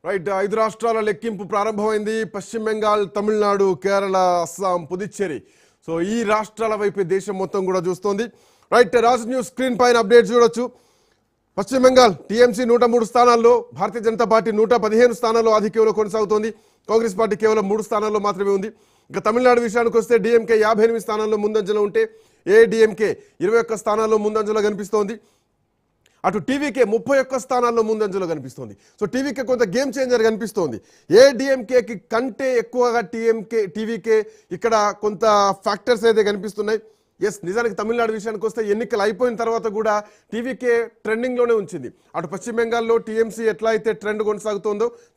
Right 5 రాష్ట్రాల లెక్కింపు ప్రారంభమైంది. పశ్చిమ బెంగాల్, తమిళనాడు, కేరళ, అస్సాం, పుదుచ్చేరి. సో ఈ రాష్ట్రాల వైపు దేశం మొత్తం కూడా చూస్తోంది. రైట్ రాజ్ న్యూస్ స్క్రీన్ పైన అప్డేట్ చూడొచ్చు. పశ్చిమ బెంగాల్ టీఎంసీ 103 స్థానాల్లో, భారతీయ జనతా పార్టీ 115 స్థానాల్లో ఆధిక్యంలో కొనసాగుతోంది. కాంగ్రెస్ పార్టీ కేవలం 3 స్థానాల్లో మాత్రమే ఉంది. ఇక తమిళనాడు విషయానికి వస్తే డిఎంకే 58 స్థానాల్లో ముందంజలో ఉంటే ఏడీఎంకే 21 స్థానాల్లో ముందంజలో కనిపిస్తోంది. అటు టీవీకే 31 స్థానాల్లో ముందంజలో కనిపిస్తోంది. సో టీవీకే కొంత గేమ్ చేంజర్ కనిపిస్తోంది. ఏడీఎంకేకి కంటే ఎక్కువగా టీవీకే ఇక్కడ కొంత ఫ్యాక్టర్స్ అయితే కనిపిస్తున్నాయి. ఎస్, నిజానికి తమిళనాడు విషయానికి వస్తే ఎన్నికలు అయిపోయిన తర్వాత కూడా టీవీకే ట్రెండింగ్లోనే ఉంచింది. అటు పశ్చిమ బెంగాల్లో టీఎంసీ ఎట్లా అయితే ట్రెండ్ కొనసాగుతోందో